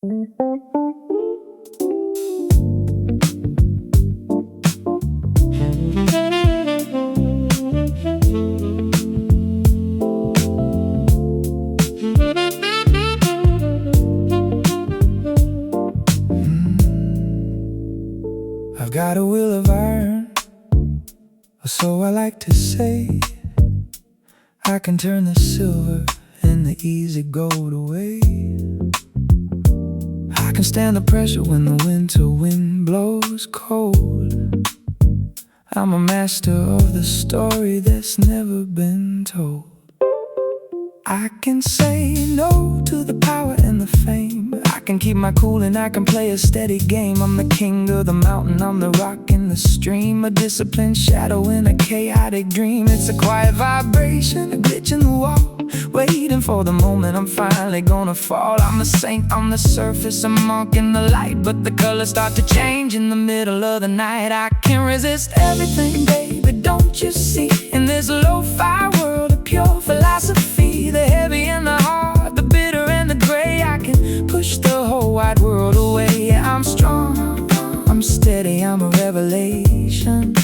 I've got a will of iron, or so I like to say. I can turn the silver and the easy gold away. I can stand the pressure when the winter wind blows cold. I'm a master of the story that's never been told. I can say no to the power and the fame. I can keep my cool and I can play a steady game. I'm the king of the mountain, I'm the rock in the stream. A disciplined shadow in a chaotic dream. It's a quiet vibration, a glitch in the wall, waiting for the moment I'm finally gonna fall. I'm a saint on the surface, a monk in the light, but the colors start to change in the middle of the night. I can't resist everything, baby, don't you see? In this lo-fi world of pure philosophy, the heavy and the hard, the bitter and the gray, I can push the whole wide world away. Yeah, I'm strong, I'm steady, I'm a revelation.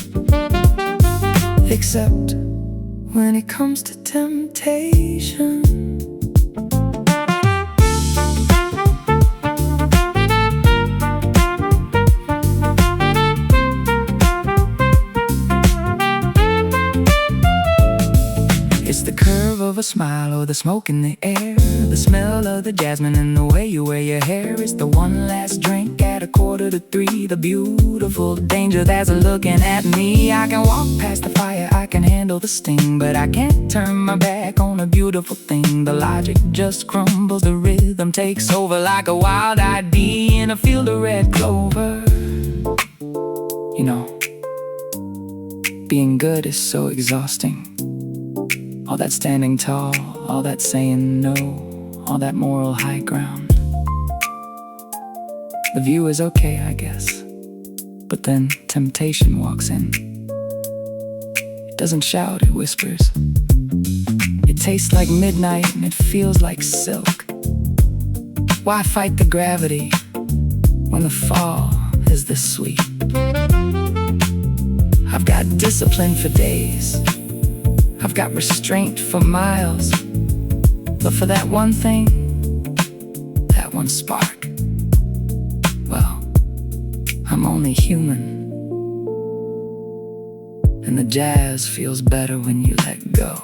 Except when it comes to temptation. It's the curve of a smile or the smoke in the air, the smell of the jasmine and the way you wear your hair. It's the one last drink at 2:45, the beautiful danger that's looking at me. I can walk past the fire, I can handle the sting, but I can't turn my back on a beautiful thing. The logic just crumbles, the rhythm takes over like a wild ID in a field of red clover. You know, being good is so exhausting. All that standing tall, all that saying no, all that moral high ground. The view is okay, I guess, but then temptation walks in. It doesn't shout, it whispers. It tastes like midnight and it feels like silk. Why fight the gravity when the fall is this sweet? I've got discipline for days, I've got restraint for miles, but for that one thing, that one spark, well, I'm only human. And the jazz feels better when you let go.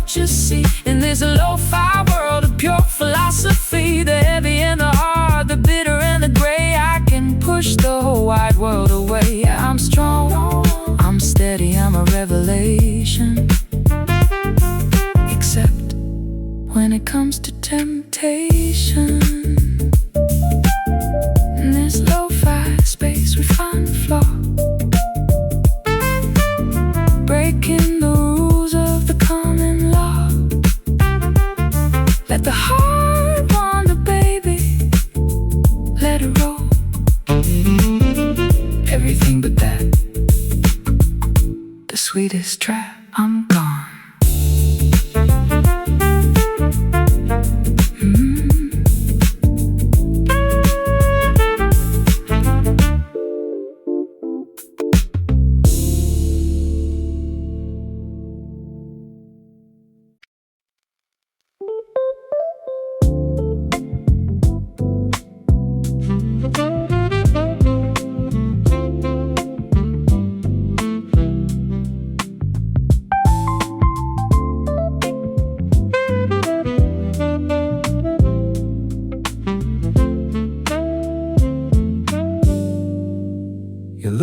Just see, in this lo-fi world of pure philosophy, the heavy and the hard, the bitter and the gray, I can push the whole wide world away. I'm strong, I'm steady, I'm a revelation. Except when it comes to temptation. In this lo-fi space we find the flaw, breaking the rules of the common law. Let the heart wander, baby, let it roll. Everything but that, the sweetest trap, I'm gone.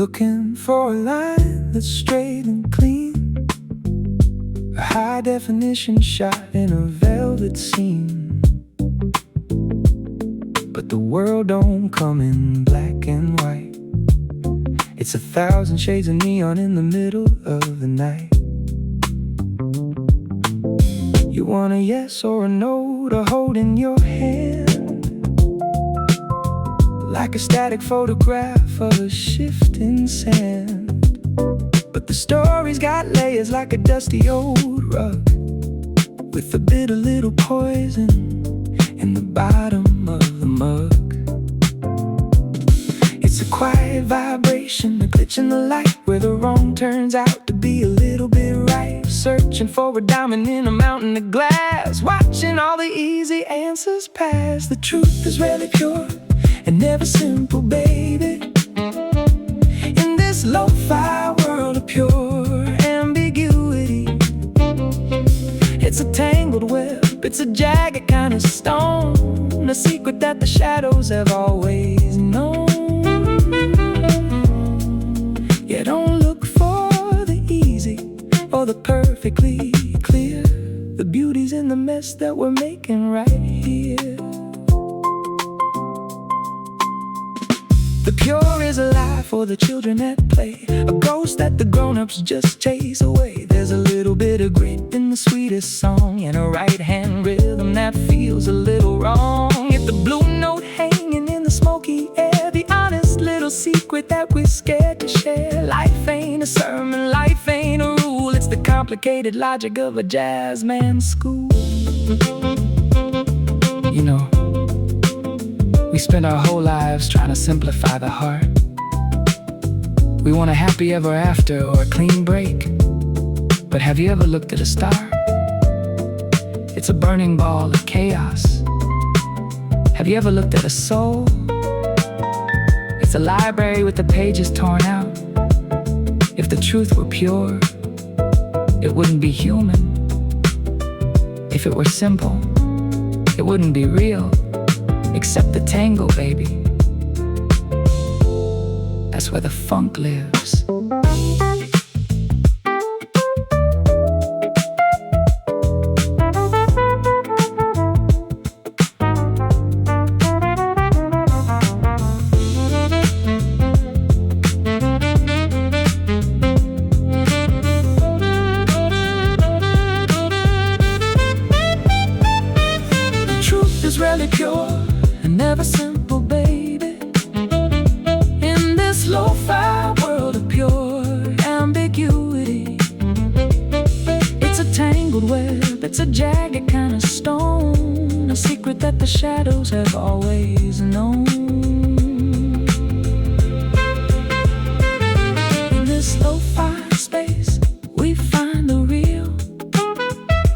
Looking for a line that's straight and clean, a high definition shot in a velvet scene. But the world don't come in black and white. It's 1,000 shades of neon in the middle of the night. You want a yes or a no to hold in your hand, like a static photograph of a shifting sand. But the story's got layers like a dusty old rug, with a bit of little poison in the bottom of the mug. It's a quiet vibration, a glitch in the light, where the wrong turns out to be a little bit right. Searching for a diamond in a mountain of glass, watching all the easy answers pass. The truth is rarely pure and never simple, baby. In this lo-fi world of pure ambiguity, it's a tangled web, it's a jagged kind of stone, a secret that the shadows have always known. Yeah, don't look for the easy or the perfectly clear. The beauty's in the mess that we're making right here. The pure is a lie for the children at play, a ghost that the grown-ups just chase away. There's a little bit of grit in the sweetest song, and a right-hand rhythm that feels a little wrong. If the blue note hanging in the smoky air, the honest little secret that we're scared to share. Life ain't a sermon, life ain't a rule, it's the complicated logic of a jazz man's school. You know, we spend our whole lives trying to simplify the heart. We want a happy ever after or a clean break. But have you ever looked at a star? It's a burning ball of chaos. Have you ever looked at a soul? It's a library with the pages torn out. If the truth were pure, it wouldn't be human. If it were simple, it wouldn't be real. Except the tango, baby. That's where the funk lives. The truth is rarely pure and never simple, baby. In this lo-fi world of pure ambiguity, it's a tangled web, it's a jagged kind of stone, a secret that the shadows have always known. In this lo-fi space, we find the real,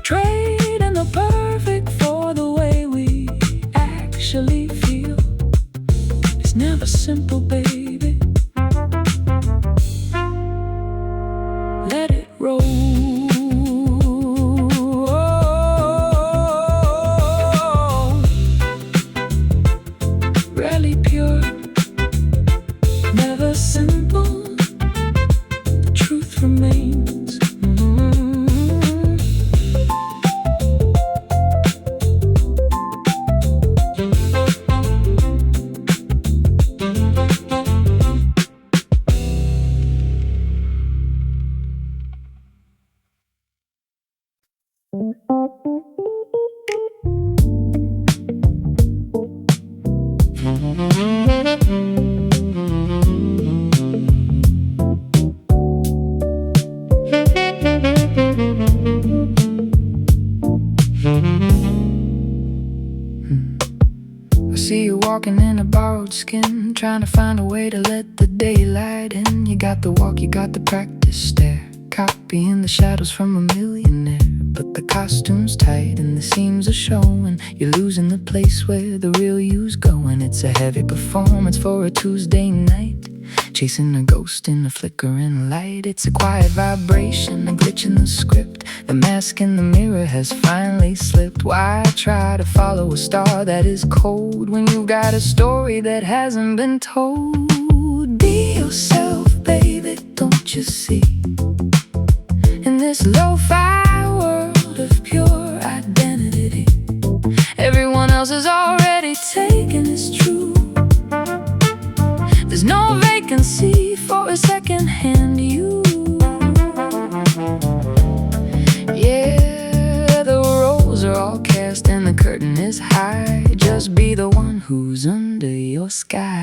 trading the perfect for the way we actually feel. It's never simple, baby. Let it roll. Rarely pure, never simple. The truth remains. I see you walking in a borrowed skin, trying to find a way to let the daylight in. You got the walk, you got the practice stare, copying the shadows from a millionaire. But the costume's tight and the seams are showing. You're losing the place where the real you's going. It's a heavy performance for a Tuesday night, chasing a ghost in a flickering light. It's a quiet vibration, a glitch in the script. The mask in the mirror has finally slipped. Why try to follow a star that is cold when you've got a story that hasn't been told? Be yourself, baby, don't you see? In this lo-fi world of pure identity, everyone else is already taken as true. There's no vacancy for a second-hand you. Yeah, the roles are all cast and the curtain is high. Just be the one who's under your sky.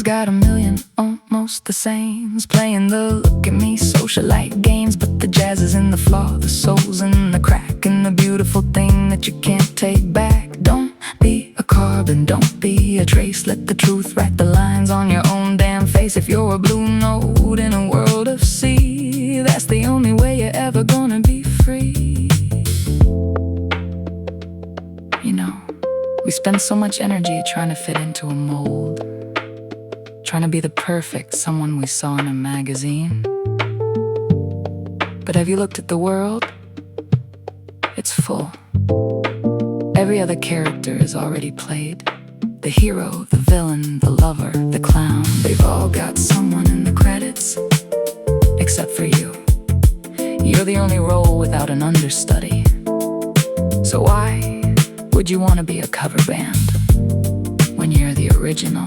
Got a million almost the same, playing the look at me socialite games. But the jazz is in the flaw, the soul's in the crack, and the beautiful thing that you can't take back. Don't be a carbon, don't be a trace. Let the truth write the lines on your own damn face. If you're a blue note in a world of sea, that's the only way you're ever gonna be free. You know, we spend so much energy trying to fit into a mold, trying to be the perfect someone we saw in a magazine. But have you looked at the world? It's full. Every other character is already played. The hero, the villain, the lover, the clown. They've all got someone in the credits, except for you. You're the only role without an understudy. So why would you want to be a cover band when you're the original?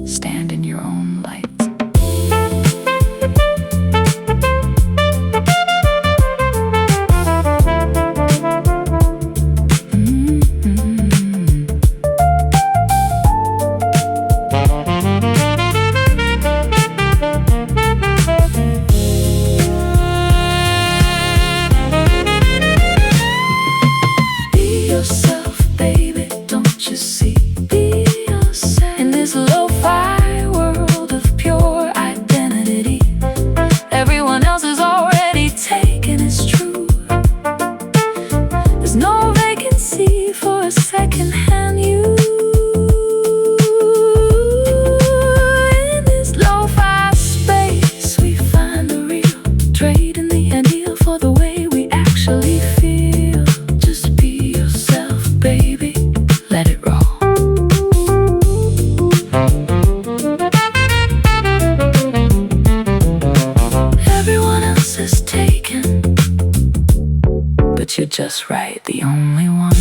Stand in your own light. Be yourself, baby, don't you see? Be yourself in this lo-fi world of pure identity. Everyone else is already taken as true. There's no vacancy for a second-hand you. In this lo-fi space we find the real, trading the ideal for the way we actually feel. Just be yourself, baby, let it roll. Everyone else is taken, but you're just right, the only one.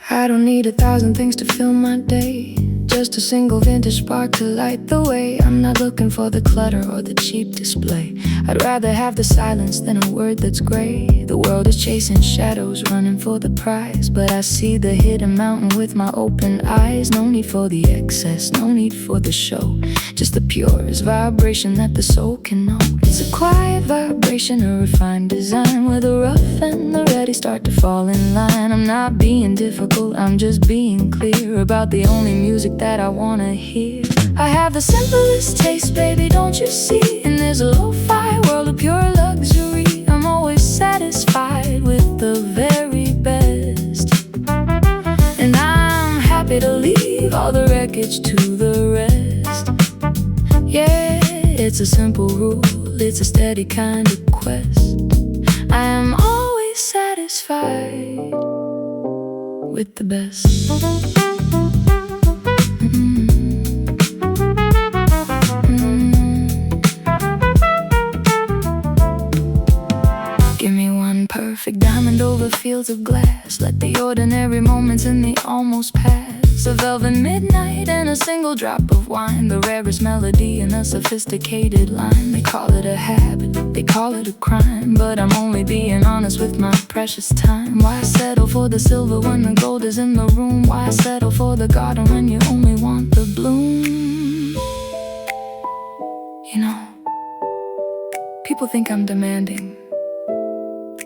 I don't need 1,000 things to fill my day, just a single vintage spark to light the way. I'm not looking for the clutter or the cheap display. I'd rather have the silence than a word that's gray. The world is chasing shadows, running for the prize, but I see the hidden mountain with my open eyes. No need for the excess, no need for the show, just the purest vibration that the soul can know. It's a quiet vibration, a refined design, where the rough and the ready start to fall in line. I'm not being difficult, I'm just being clear about the only music that I wanna hear. I have the simplest taste, baby, don't you see? And there's a lo-fi world of pure luxury. I'm always satisfied with the very best, and I'm happy to leave all the wreckage to the rest. Yeah, it's a simple rule, it's a steady kind of quest. I am always satisfied with the best. Give me one perfect diamond over fields of glass. Let the ordinary moments in the almost pass. A velvet midnight and a single drop of wine, the rarest melody in a sophisticated line. They call it a habit, they call it a crime, but I'm only being honest with my precious time. Why settle for the silver when the gold is in the room? Why settle for the garden when you only want the bloom? People think I'm demanding.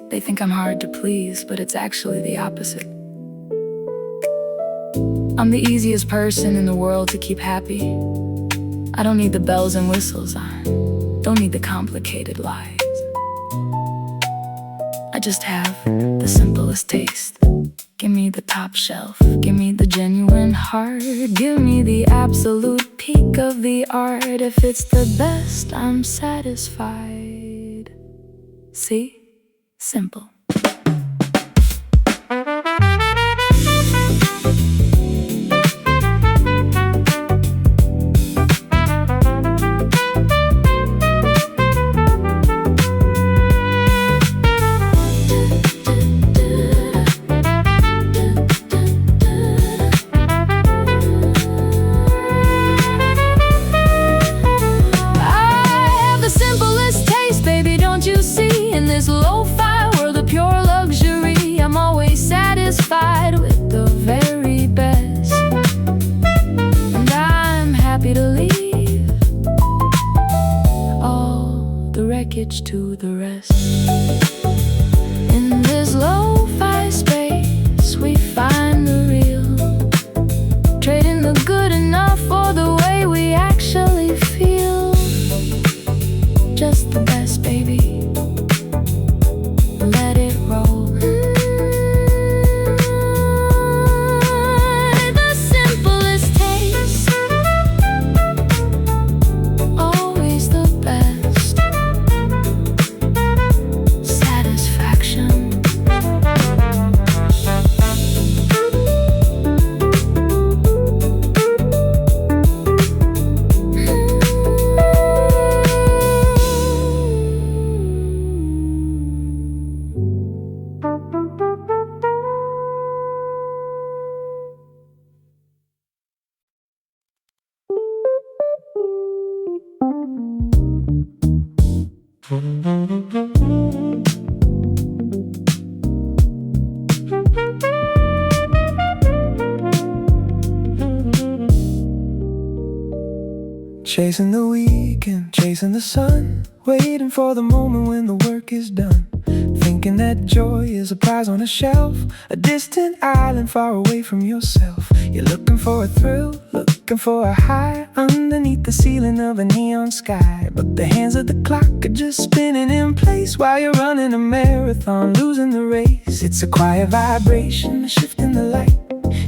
They think I'm hard to please, but it's actually the opposite. I'm the easiest person in the world to keep happy. I don't need the bells and whistles, I don't need the complicated lies. I just have the simplest taste. Give me the top shelf, give me the genuine heart, give me the absolute peak of the art. If it's the best, I'm satisfied. See? Simple. With the very best, and I'm happy to leave all the wreckage to the rest. In this lo-fi space we find the real, trading the good enough for the way we actually feel. Just the best, baby, let it roll. Chasing the weekend, chasing the sun, waiting for the moment when the work is done. Thinking that joy is a prize on a shelf, a distant island far away from yourself. You're looking for a thrill, looking for a high, underneath the ceiling of a neon sky. But the hands of the clock are just spinning in place while you're running a marathon, losing the race. It's a quiet vibration, shifting the light,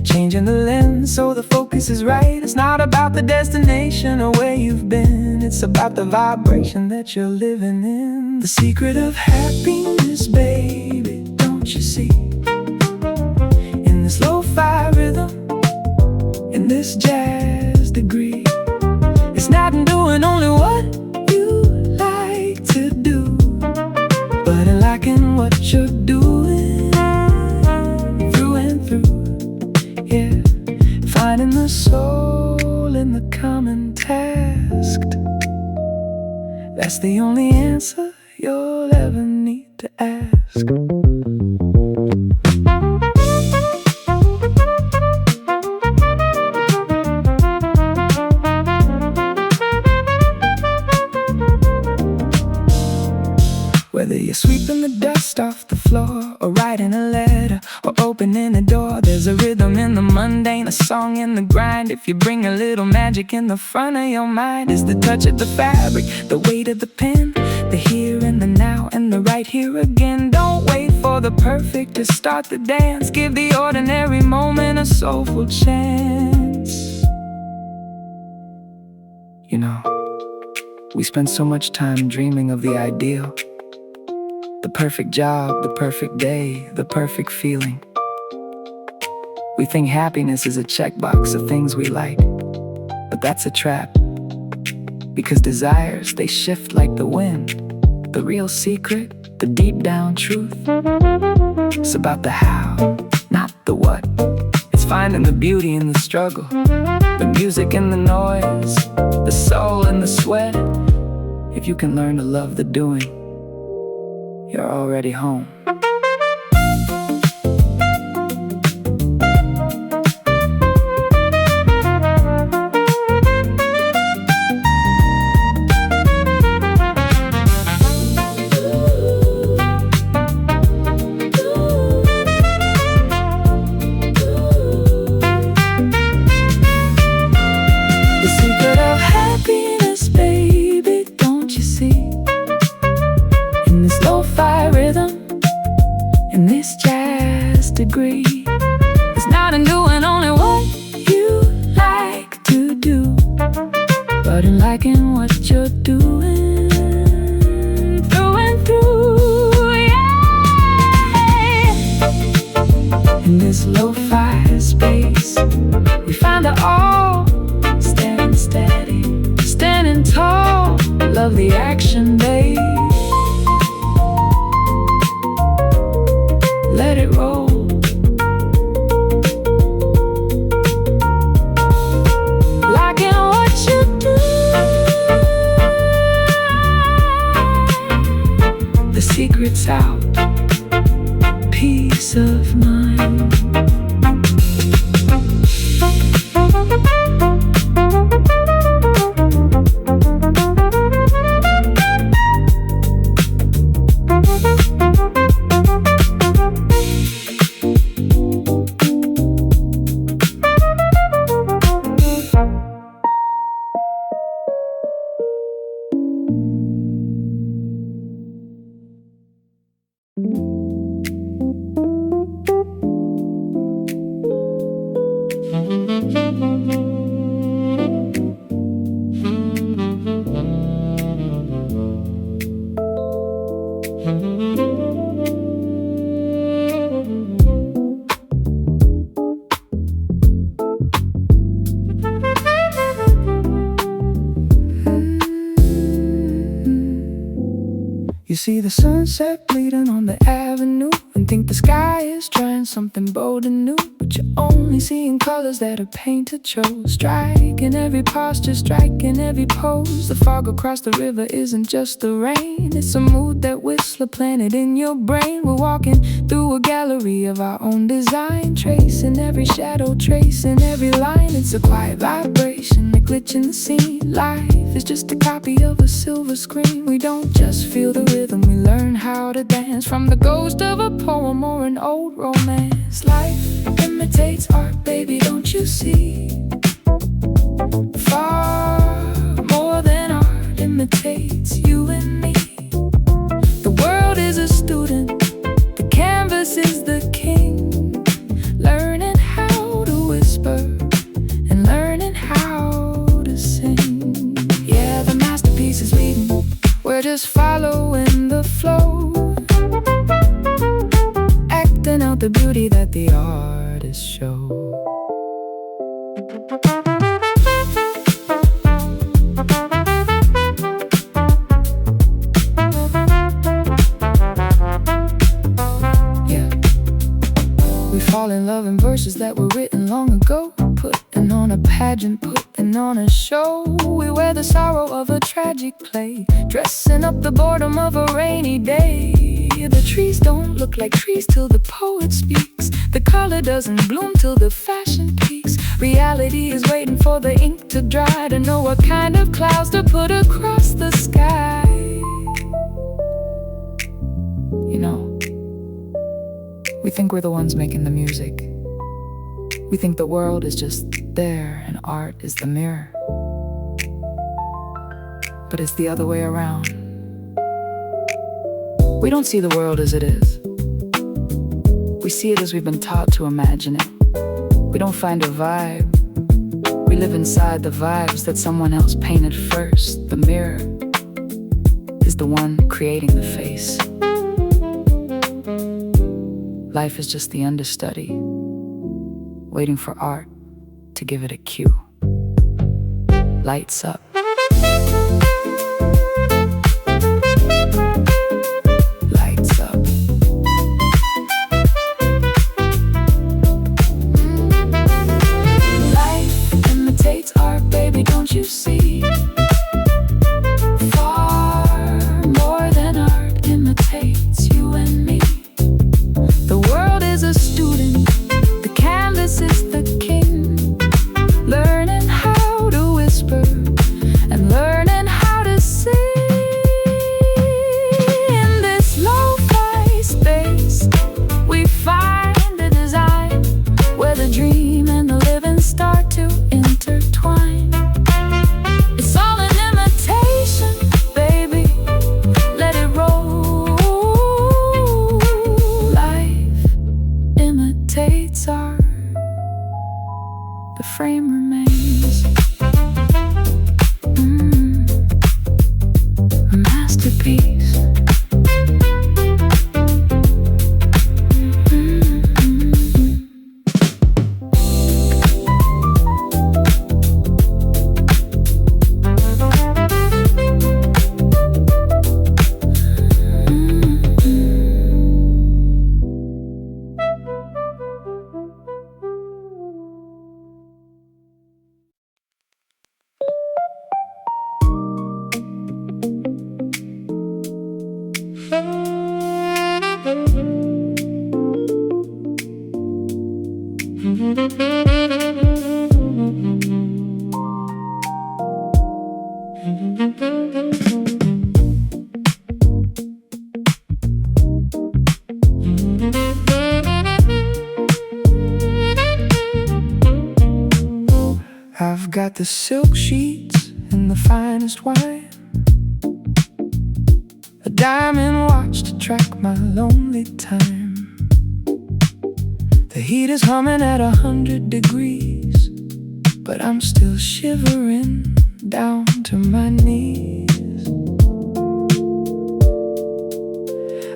changing the lens so the focus is right. It's not about the destination or where you've been, it's about the vibration that you're living in. The secret of happiness, baby, don't you see? In this lo-fi rhythm, in this jazz degree, it's not in doing only what you like to do, but in liking what you're doing through and through. Yeah, finding the soul in the common task. That's the only answer you'll ever need to ask. Whether you're sweeping the dust off the floor, or writing a letter, or opening a door, there's a rhythm in the mundane, a song in the grind. If you bring a little magic in the front of your mind, it's the touch of the fabric, the weight of the pen, the here and the now, and the right here again. Don't wait for the perfect to start the dance. Give the ordinary moment a soulful chance. You know, we spend so much time dreaming of the ideal, the perfect job, the perfect day, the perfect feeling. We think happiness is a checkbox of things we like, but that's a trap, because desires, they shift like the wind. The real secret, the deep down truth, it's about the how, not the what. It's finding the beauty in the struggle, the music in the noise, the soul in the sweat. If you can learn to love the doing, you're already home. starting liking what you're doing through and through, yeah. In this lo-fi space, we find it all standing steady, standing tall. Love the action, babe. Let it roll. Liking what you do. The secret's out. Peace of mind. You see the sunset bleeding on the avenue and think the sky is trying something bold and new, but you're only seeing colors that are painted chose. Striking every posture, striking every pose. The fog across the river isn't just the rain, it's a mood that Whistler planted in your brain. We're walking through a gallery of our own design, tracing every shadow, tracing every line. It's a quiet vibration, a glitch in the scene. Life is just a copy of a silver screen. We don't just feel the rhythm, we learn how to dance from the ghost of a poem or an old romance. Life imitates art, baby, don't you see? Far more than art imitates you and me. The world is a student, the canvas is the king, learning how to whisper and learning how to sing. Yeah, the masterpiece is leading, we're just following the flow, acting out the beauty that the artists show. Yeah, we fall in love in verses that were written long ago, putting on a pageant, putting on a show. We wear the sorrow of a tragic play, dressing up the boredom of a rainy day. The trees don't look like trees till the poet speaks. The color doesn't bloom till the fashion peaks. Reality is waiting for the ink to dry, to know what kind of clouds to put across the sky. You know, we think we're the ones making the music. We think the world is just there and art is the mirror. But it's the other way around. We don't see the world as it is. We see it as we've been taught to imagine it. We don't find a vibe. We live inside the vibes that someone else painted first. The mirror is the one creating the face. Life is just the understudy, waiting for art to give it a cue. Lights up. Lights up. Life imitates art, baby, don't you see? Far more than art imitates you and me. The world is a student, the canvas is the king, learning how to whisper and learning how to sing. In this lo-fi space, we find a design where the dream and the living start to intertwine. It's all the silk sheets and the finest wine, a diamond watch to track my lonely time. The heat is humming at 100 degrees, but I'm still shivering down to my knees.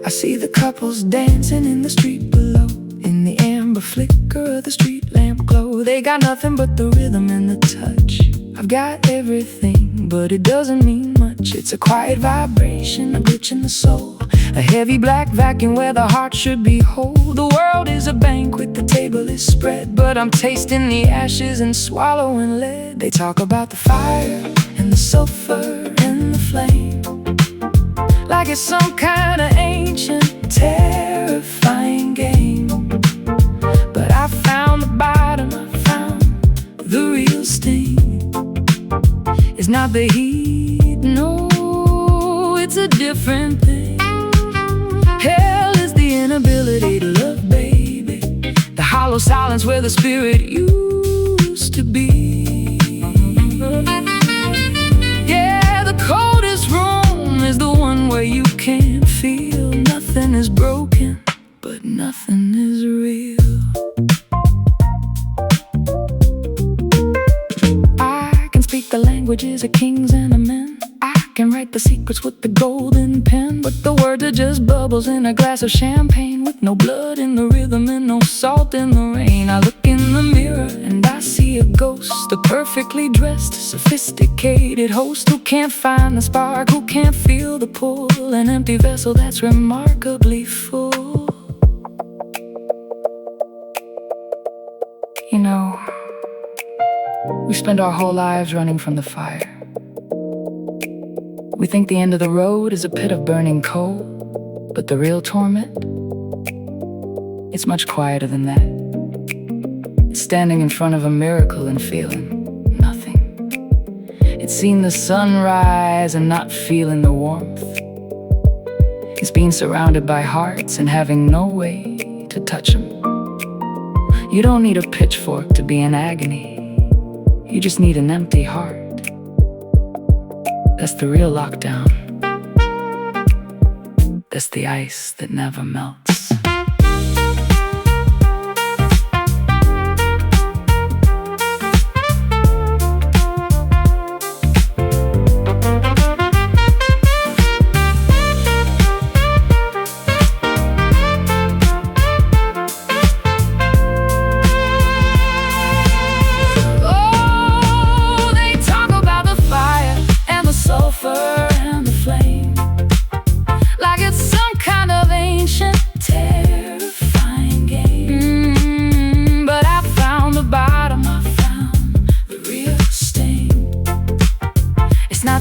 I see the couples dancing in the street below, in the amber flicker of the street lamp glow. They got nothing but the rhythm and the touch. I've got everything, but it doesn't mean much. It's a quiet vibration, a glitch in the soul, a heavy black vacuum where the heart should be whole. The world is a banquet, the table is spread, but I'm tasting the ashes and swallowing lead. They talk about the fire and the sulfur and the flame, like it's some kind of ancient, terrifying game. But I found the bottom, I found the real sting. It's not the heat, no, it's a different thing. Hell is the inability to love, baby, the hollow silence where the spirit used to be. Yeah, the coldest room is the one where you can't feel. Nothing is broken, but nothing is real. I can speak the languages of kings and of men. I can write the secrets with the golden pen, but the words are just bubbles in a glass of champagne, with no blood in the rhythm and no salt in the rain. I look in the mirror and I see a ghost, a perfectly dressed, sophisticated host who can't find the spark, who can't feel the pull, an empty vessel that's remarkably full. You know, we spend our whole lives running from the fire. We think the end of the road is a pit of burning coal, but the real torment, it's much quieter than that. It's standing in front of a miracle and feeling nothing. It's seeing the sun rise and not feeling the warmth. It's being surrounded by hearts and having no way to touch them. You don't need a pitchfork to be in agony. You just need an empty heart. That's the real lockdown. That's the ice that never melts.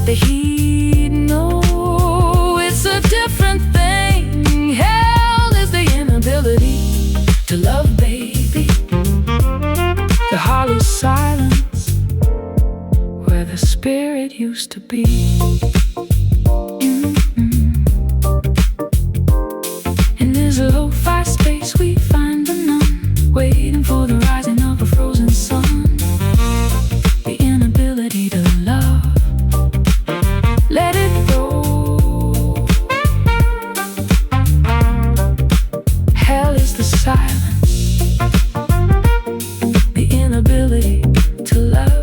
The heat, no, it's a different thing. Hell is the inability to love, baby, the hollow silence where the spirit used to be. In this lo-fi space we find the numb, waiting for the rising of a frozen sun. The inability to love, let it go. Hell is the silence, the inability to love.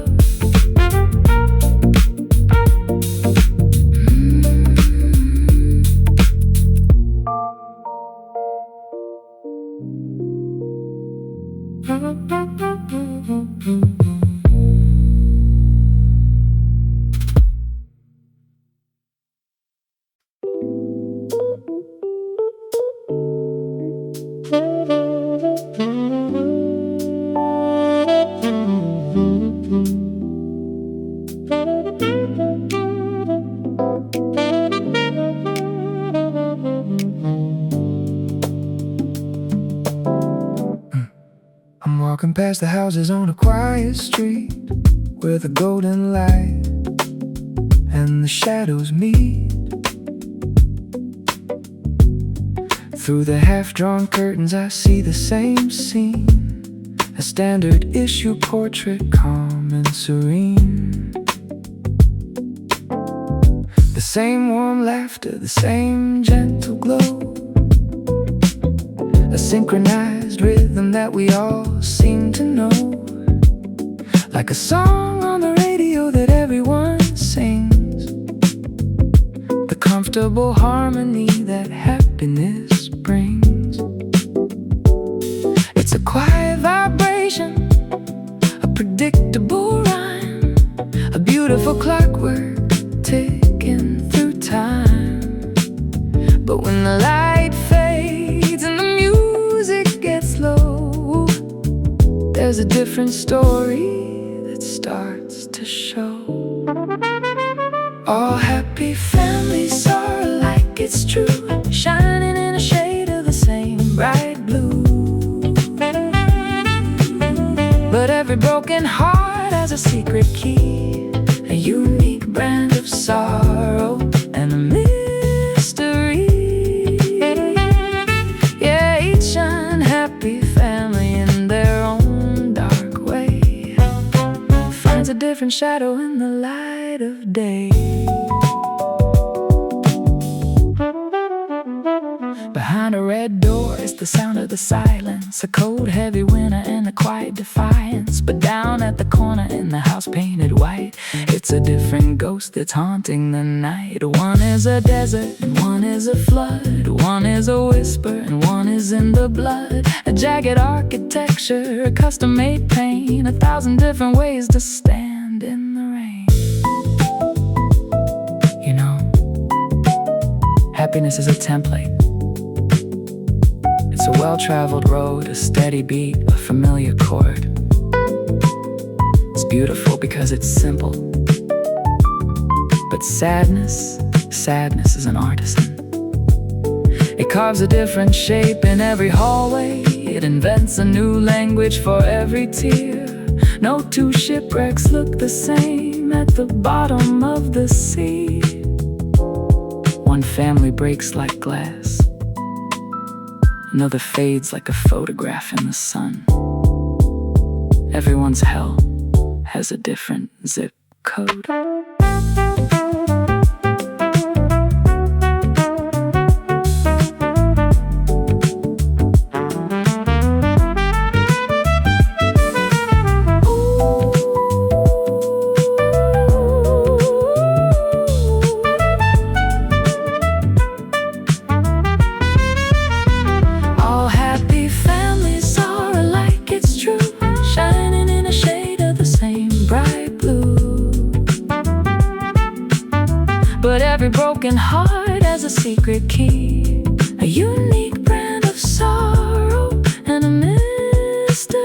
I'm walking past the houses on a quiet street, where the golden light and the shadows meet. Through the half-drawn curtains I see the same scene, a standard issue portrait, calm and serene. The same warm laughter, the same gentle glow, a synchronized rhythm that we all seem to know, like a song on the radio that everyone sings, the comfortable harmony that happiness brings. It's a quiet vibration, a predictable rhyme, a beautiful clockwork ticking through time. But when the light fades and the music gets low, there's a different story that starts to show. All happy families are alike, it's true, shining in a shade of the same bright blue. But every broken heart has a secret key, a unique brand of sorrow and a mystery. Yeah, each unhappy family in their own dark way finds a different shadow in the light of day. Behind a red door is the sound of the silence, a cold heavy winter and a quiet defiance. But down at the corner in the house painted white, it's a different ghost that's haunting the night. One is a desert and one is a flood, one is a whisper and one is in the blood. A jagged architecture, a custom-made pain, 1,000 different ways to stand in the rain. You know, happiness is a template. It's a well-traveled road, a steady beat, a familiar chord. It's beautiful because it's simple. But sadness is an artisan. It carves a different shape in every hallway. It invents a new language for every tear. No two shipwrecks look the same at the bottom of the sea. One family breaks like glass, another fades like a photograph in the sun. Everyone's hell has a different zip code. But every broken heart has a secret key, a unique brand of sorrow and a mystery.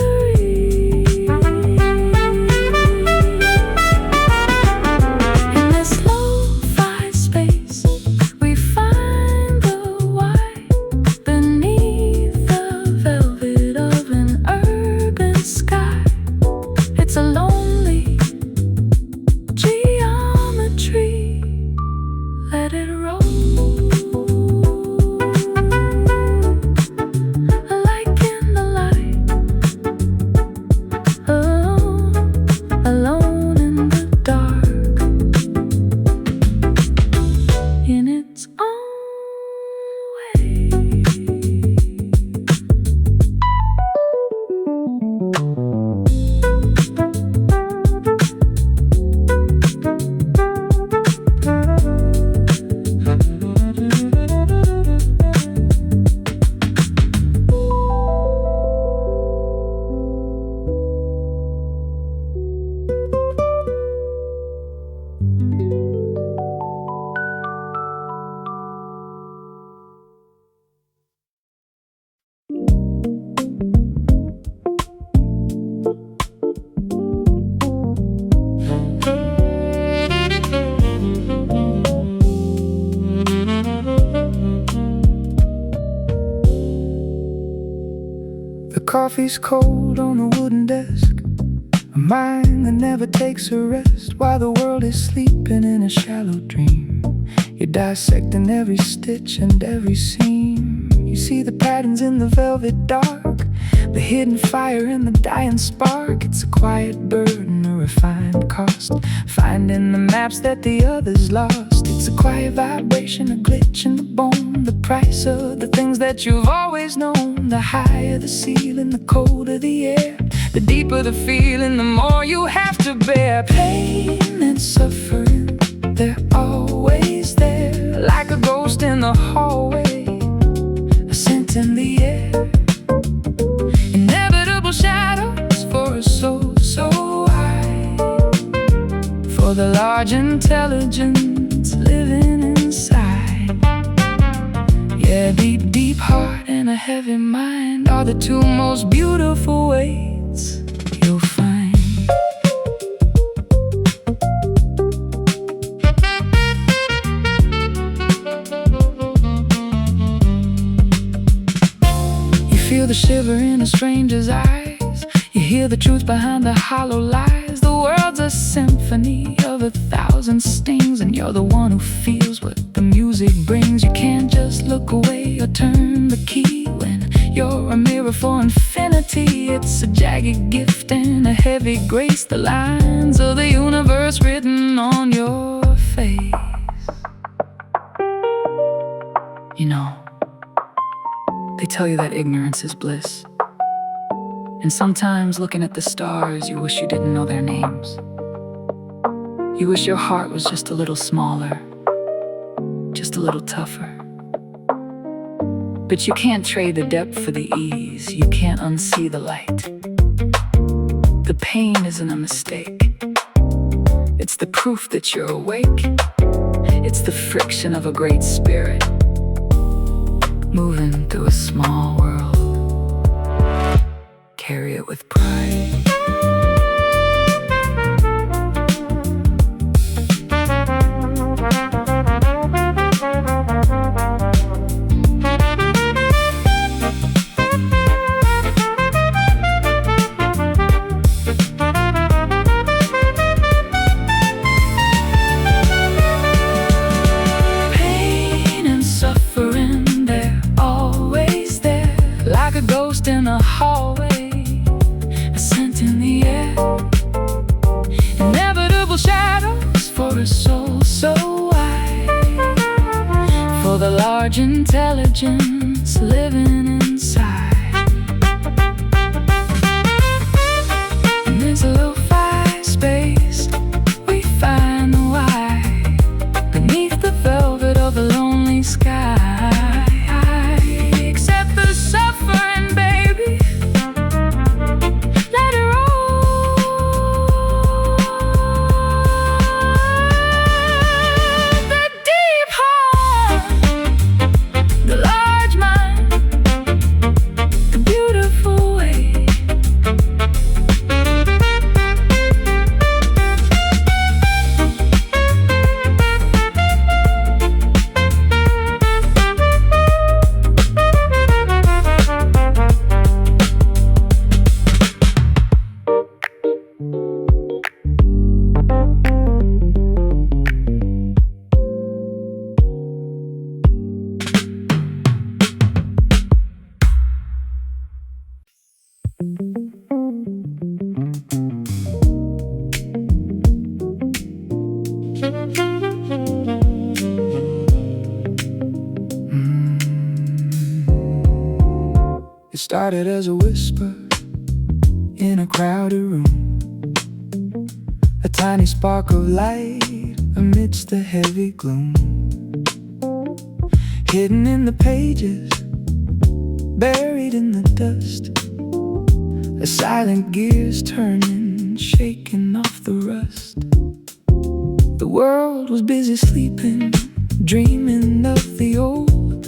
In this lo-fi space, we find the why beneath the velvet of an urban sky. It's a lonely geometry. Let it roll. Like in the light, alone in the dark, in its own way. The coffee's cold on the wooden desk, a mind that never takes a rest while the world is sleeping in a shallow dream. You're dissecting every stitch and every seam. You see the patterns in the velvet dark, the hidden fire and the dying spark. It's a quiet burden, a refined cost, finding the maps that the others lost. It's a quiet vibration, a glitch in the bone, the price of the things that you've always known. The higher the ceiling, the colder the air, the deeper the feeling, the more you have to bear. Pain and suffering, they're always there, like a ghost in the hallway, a scent in the air. Inevitable shadows for a soul so high, for the large intelligence living inside. Yeah, deep, deep heart and a heavy mind are the two most beautiful ways you'll find. You feel the shiver in a stranger's eyes, you hear the truth behind the hollow lies. The world's a symphony of 1,000 stings, and you're the one who feels what the music brings. You can't just look away or turn the key when you're a mirror for infinity. It's a jagged gift and a heavy grace, the lines of the universe written on your face. You know, they tell you that ignorance is bliss, and sometimes looking at the stars, you wish you didn't know their names. You wish your heart was just a little smaller, just a little tougher. But you can't trade the depth for the ease. You can't unsee the light. The pain isn't a mistake. It's the proof that you're awake. It's the friction of a great spirit moving through a small world. Carry it with pride. A ghost in a hallway, a scent in the air. Inevitable shadows for a soul so wide, for the large intelligence living inside. In this lo-fi space, we find the why beneath the velvet of a lonely sky. Accept the suffering, baby. Let it roll. The deep heart, the large mind, the beautiful way. It started as a whisper in a crowded room, a tiny spark of light amidst the heavy gloom. Hidden in the pages, buried in the dust, a silent gears turning, shaking off the rust. The world was busy sleeping, dreaming of the old,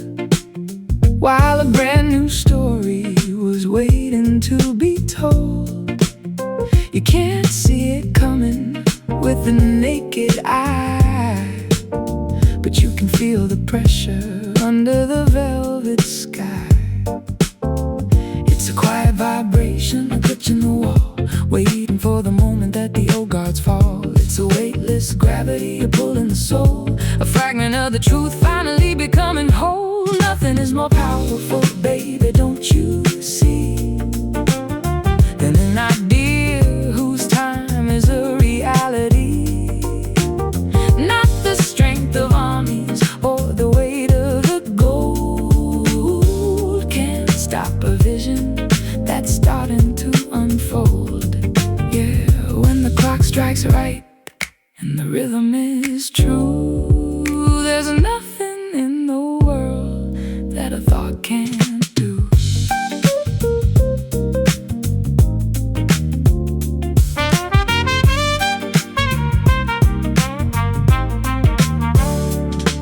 while a brand new story was waiting to be told. You can't see it coming with the naked eye, but you can feel the pressure under the velvet sky. It's a quiet vibration, a glitch in the wall, waiting for the moment that the old guards fall. It's a weightless gravity, a pull in the soul, a fragment of the truth finally becoming whole. Nothing is more powerful, baby, don't you see, than an idea whose time is a is true. There's nothing in the world that a thought can't do.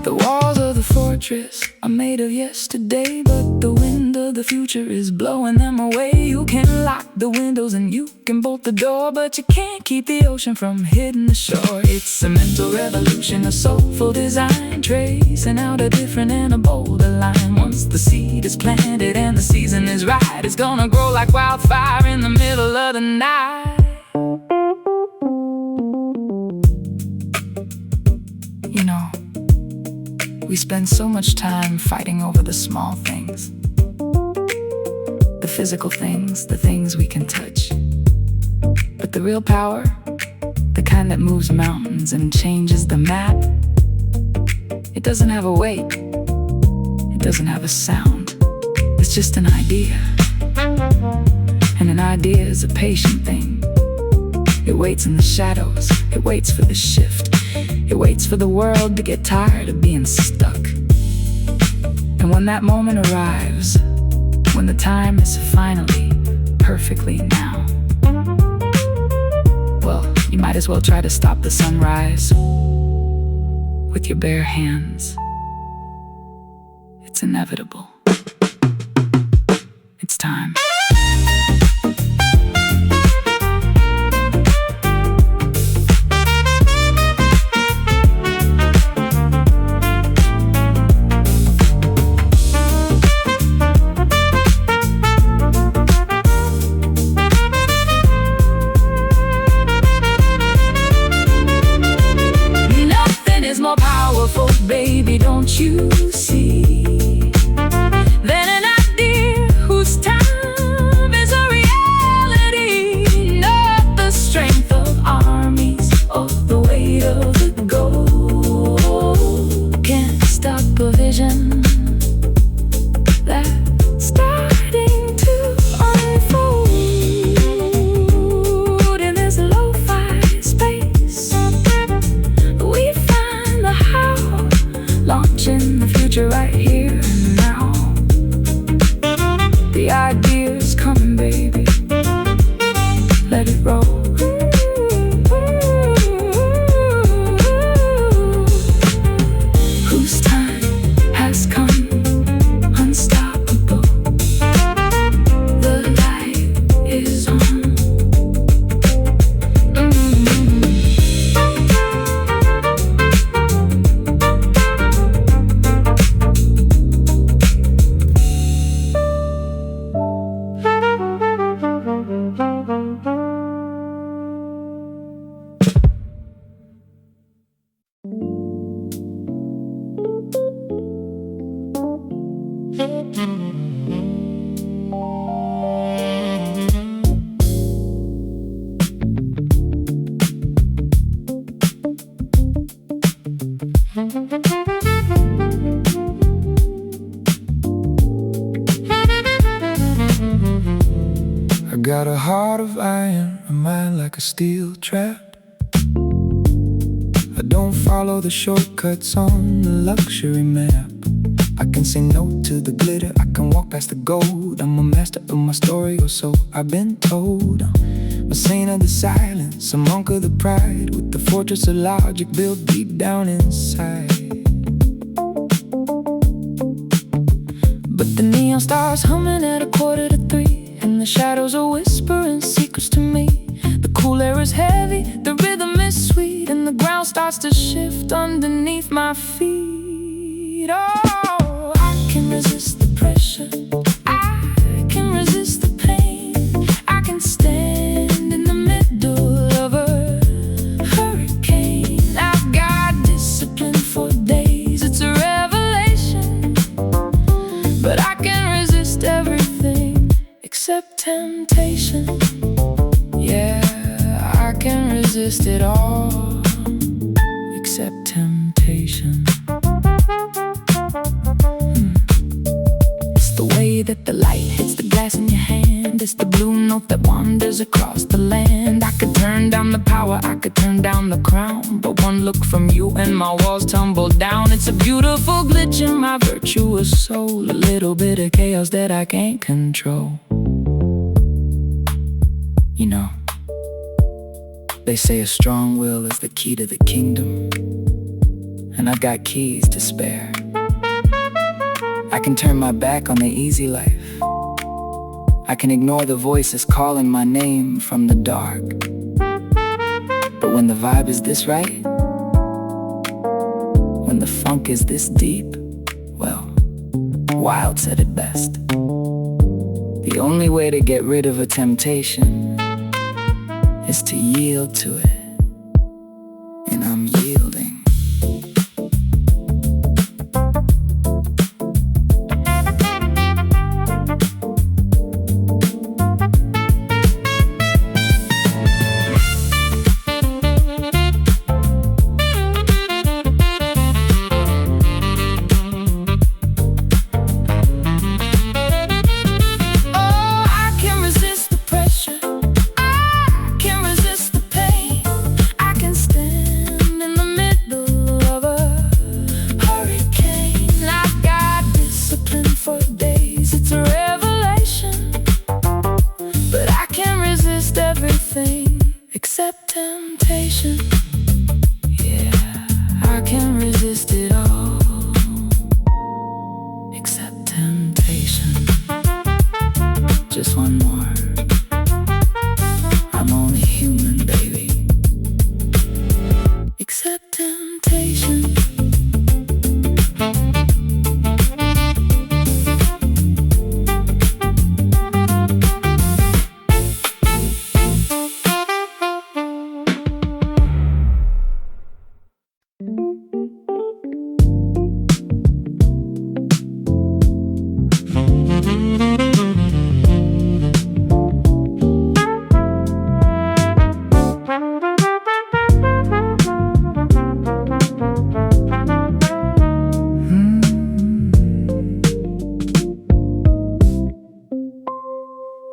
The walls of the fortress are made of yesterday, but the wind of the future is blowing them away. You can lock the windows and you can bolt the door, but you can't keep the ocean from hitting the shore. It's a mental revolution, a soulful design, tracing out a different and a bolder line. Once the seed is planted and the season is right, it's gonna grow like wildfire in the middle of the night. You know, we spend so much time fighting over the small things, the physical things, the things we can touch. But the real power, the kind that moves mountains and changes the map, it doesn't have a weight, it doesn't have a sound. It's just an idea. And an idea is a patient thing. It waits in the shadows, it waits for the shift. It waits for the world to get tired of being stuck. And when that moment arrives, when the time is finally perfectly now, well, you might as well try to stop the sunrise with your bare hands. It's inevitable. It's time. Baby, don't you see? Then an idea whose time is a reality, not the strength of armies or the weight of the gold. Can't stop a vision that's starting to unfold in this lo-fi space. We find the how, launching the future right here and now. The idea's coming, baby. Let it roll. Whose time has come, unstoppable. The light is on. I got a heart of iron, a mind like a steel trap. I don't follow the shortcuts on the luxury map. I can say no to the glitter, I can walk past the gold. I'm a master of my story, or so I've been told. I'm a saint of the silence, a monk of the pride, with the fortress of logic built deep down inside. But the neon stars humming at 2:45, and the shadows are whispering secrets to me. The cool air is heavy, the rhythm is sweet, and the ground starts to shift underneath my feet. Oh, I can resist the pressure, I can resist the pain. I can stand in the middle of a hurricane. I've got discipline for days, it's a revelation. But I can resist everything except temptation. Yeah, I can resist it all except temptation. It's the way that the light hits the glass in your hand, hand. It's the blue note that wanders across the land. I could turn down the power, I could turn down the crown, but one look from you and my walls tumble down. It's a beautiful glitch in my virtuous soul, a little bit of chaos that I can't control. You know, they say a strong will is the key to the kingdom, and I've got keys to spare. I can turn my back on the easy life. I can ignore the voices calling my name from the dark. But when the vibe is this right, when the funk is this deep, well, Wild said it best. The only way to get rid of a temptation is to yield to it. And I'm yielding. Except temptation. Yeah, I can resist it all, except temptation. Just one more. I'm only human, baby. Except temptation.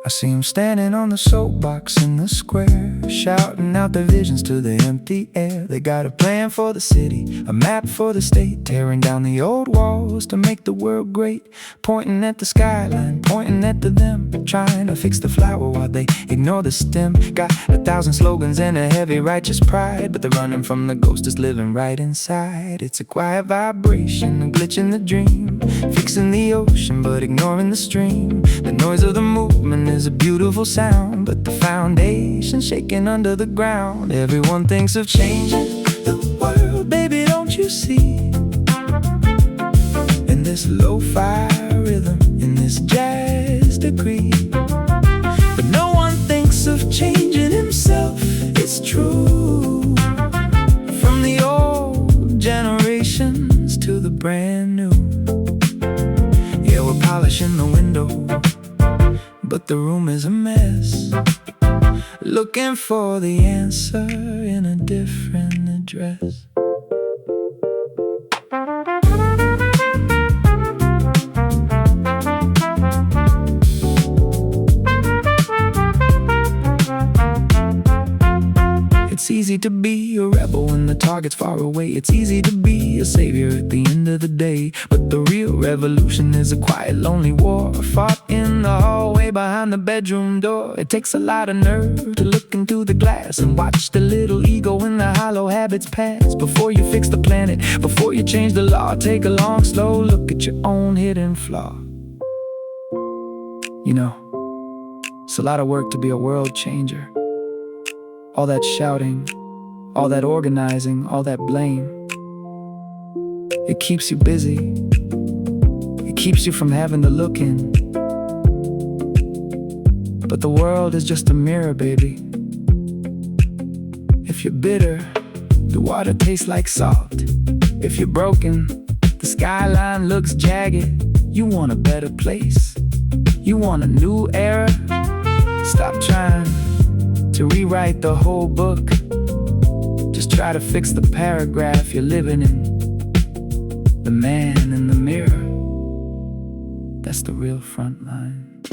I see him standing on the soapbox in the square, shouting out their visions to the empty air. They got a plan for the city, a map for the state, tearing down the old walls to make the world great. Pointing at the skyline, pointing at them, trying to fix the flower while they ignore the stem. Got 1,000 slogans and a heavy righteous pride, but they're running from the ghost that's living right inside. It's a quiet vibration, a glitch in the dream, fixing the ocean but ignoring the stream. The noise of the movement is a beautiful sound, but the foundation shaking under the ground. Everyone thinks of changing the world, baby, don't you see? In this lo-fi rhythm, in this jazz degree. But no one thinks of changing himself, it's true. From the old generations to the brand new. Yeah, we're polishing the window, but the room is a mess, looking for the answer in a different address. It's easy to be a rebel when the target's far away. It's easy to be a savior at the end of the day. But the real revolution is a quiet, lonely war, fought in the hallway behind the bedroom door. It takes a lot of nerve to look into the glass and watch the little ego in the hollow habits pass. Before you fix the planet, before you change the law, take a long, slow look at your own hidden flaw. You know, it's a lot of work to be a world changer. All that shouting, all that organizing, all that blame. It keeps you busy. It keeps you from having to look in. But the world is just a mirror, baby. If you're bitter, the water tastes like salt. If you're broken, the skyline looks jagged. You want a better place. You want a new era. Stop trying to rewrite the whole book. Just try to fix the paragraph you're living in. The man in the mirror, that's the real front line.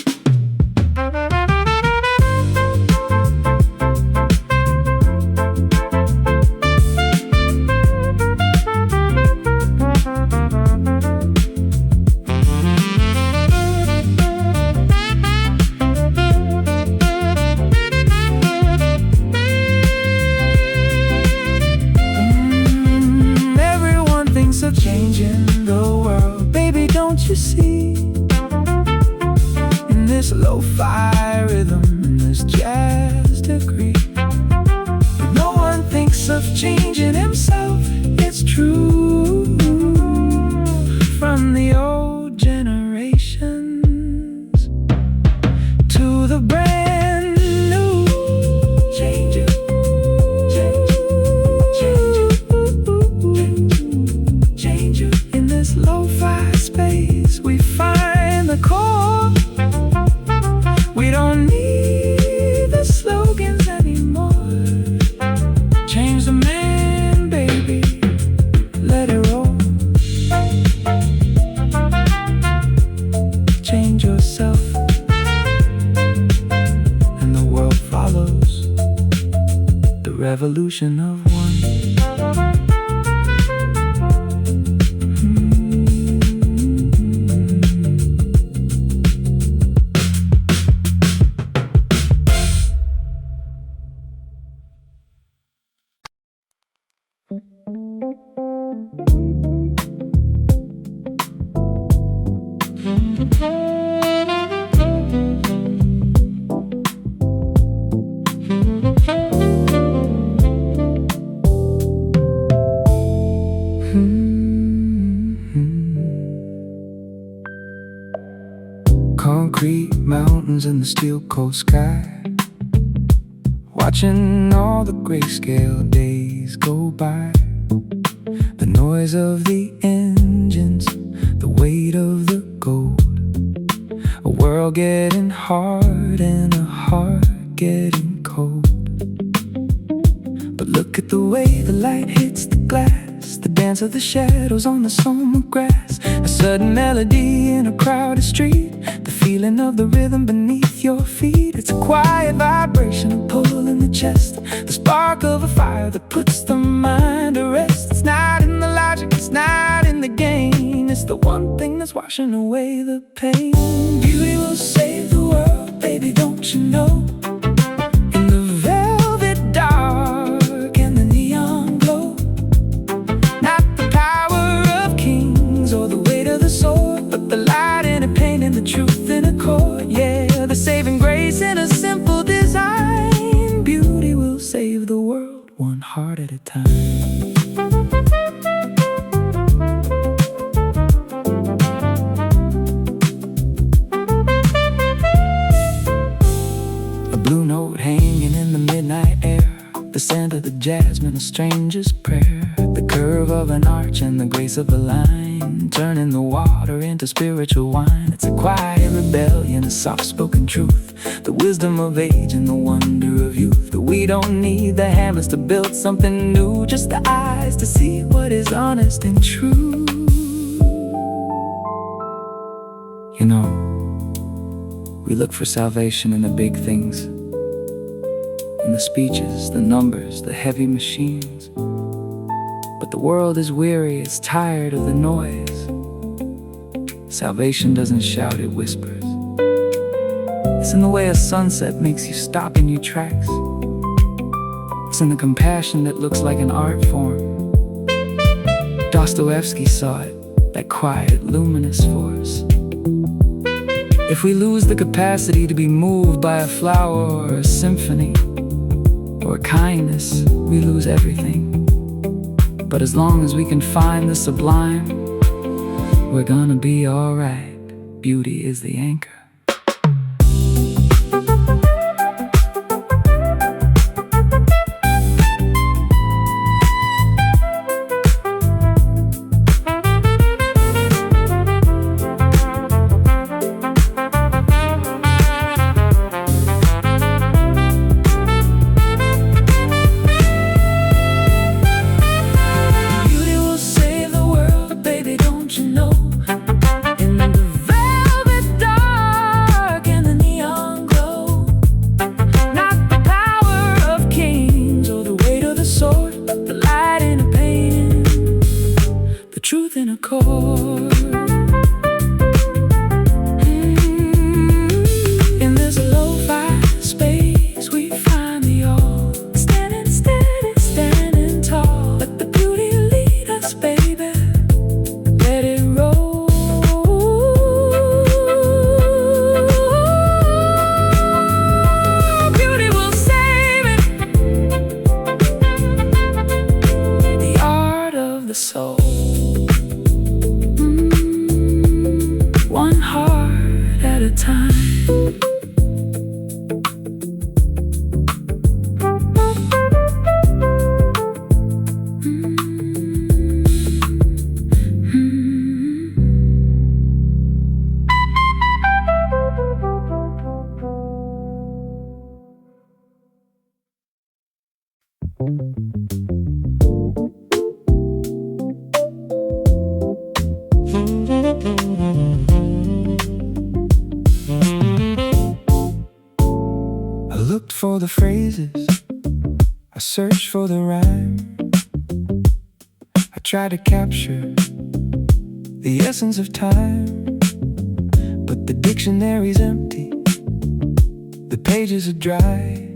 lo-fi rhythm and this jazz degree. No one thinks of changing himself, it's true. From the old generations to the brand new. Change it, change it, change it, change it. In this lo-fi space we find the core. We don't need the slogans anymore. Change the man, baby, let it roll. Change yourself, and the world follows the revolution of one. Concrete mountains and the steel cold sky, watching all the grayscale days go by. The noise of the engines, the weight of the gold. A world getting hard and a heart getting cold. But look at the way the light hits the glass, the dance of the shadows on the summer grass. A sudden melody in a crowded street, the feeling of the rhythm beneath your feet. It's a quiet vibration, a pull in the chest, the spark of a fire that puts the mind to rest. It's not in the logic, it's not in the gain, it's the one thing that's washing away the pain. Beauty will save the world, baby, don't you know? In the velvet dark and the neon glow, not the power of kings or the weight of the sword, but the light in a pain and the truth in a chord. Yeah, the saving grace in a simple design. Beauty will save the world one heart at a time. A blue note hanging in the midnight air, the scent of the jasmine, a stranger's prayer. The curve of an arch and the grace of a line, turning the water into spiritual wine. It's a quiet rebellion, a soft-spoken truth, the wisdom of age and the wonder of youth. That we don't need the hammers to build something new, just the eyes to see what is honest and true. You know, we look for salvation in the big things, in the speeches, the numbers, the heavy machines. But the world is weary, it's tired of the noise. Salvation doesn't shout, it whispers. It's in the way a sunset makes you stop in your tracks. It's in the compassion that looks like an art form. Dostoevsky saw it, that quiet, luminous force. If we lose the capacity to be moved by a flower or a symphony or kindness, we lose everything. But as long as we can find the sublime, we're gonna be alright. Beauty is the anchor. Truth in a chord. In this lo-fi space we find the all. Standing steady, standing tall. Let the beauty lead us, baby. Let it roll. the soul. One heart at a time. I looked for the phrases, I searched for the rhyme, I tried to capture the essence of time, but the dictionary's empty, the pages are dry.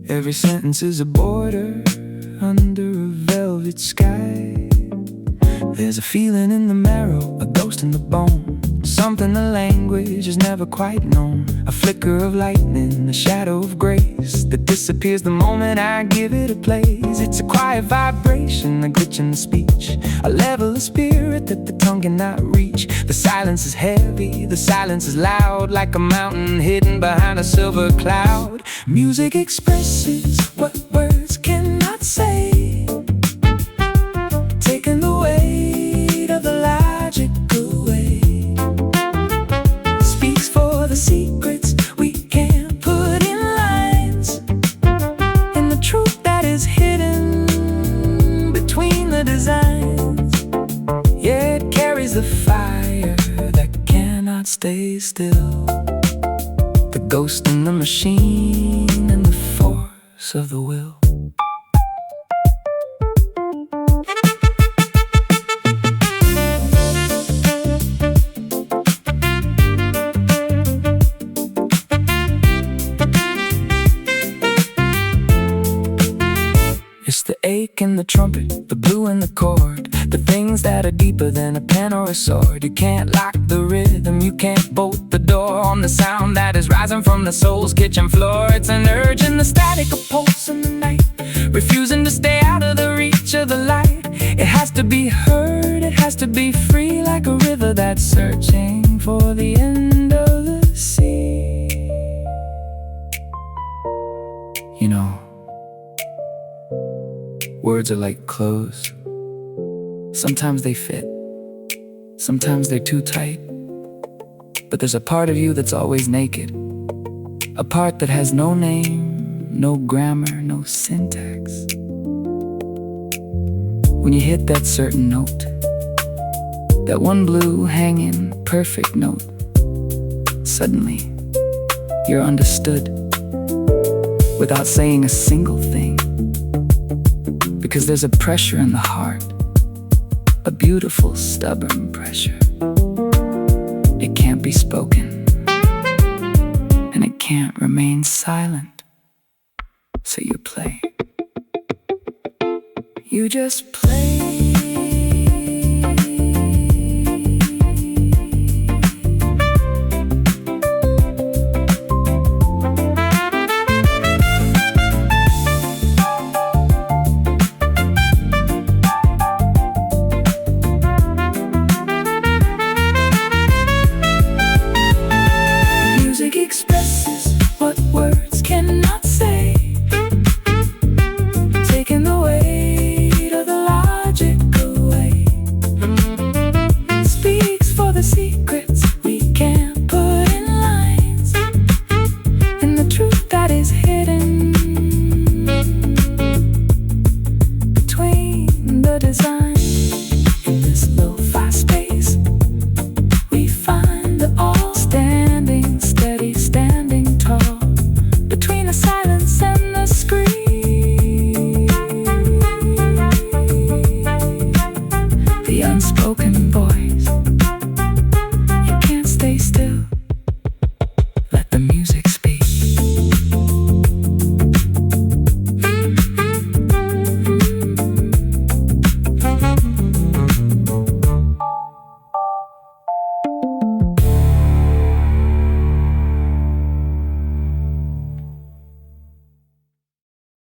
Every sentence is a border under a velvet sky. There's a feeling in the marrow, a ghost in the bone, something the language has never quite known. A flicker of lightning, a shadow of grace that disappears the moment I give it a place. It's a quiet vibration, a glitch in the speech, a level of spirit that the tongue cannot reach. The silence is heavy, the silence is loud, like a mountain hidden behind a silver cloud. Music expresses what words cannot say, taking the weight of the logic away. Speaks for the secrets we can't put in lines, and the truth that is hidden between the designs. Yeah, it carries the fire that cannot stay still, the ghost in the machine and the force of the will. It's the ache in the trumpet, the blue in the chord, the things that are deeper than a pen or a sword. You can't lock the rhythm, you can't bolt the door on the sound that is rising from the soul's kitchen floor. It's an urge in the static, a pulse in the night, refusing to stay out of the reach of the light. It has to be heard, it has to be free, like a river that's searching for the end of the sea. You know, words are like clothes. Sometimes they fit, sometimes they're too tight. But there's a part of you that's always naked, a part that has no name, no grammar, no syntax. When you hit that certain note, that one blue hanging perfect note, suddenly you're understood without saying a single thing. Because there's a pressure in the heart, a beautiful, stubborn pressure. It can't be spoken, and it can't remain silent. So you play. You just play.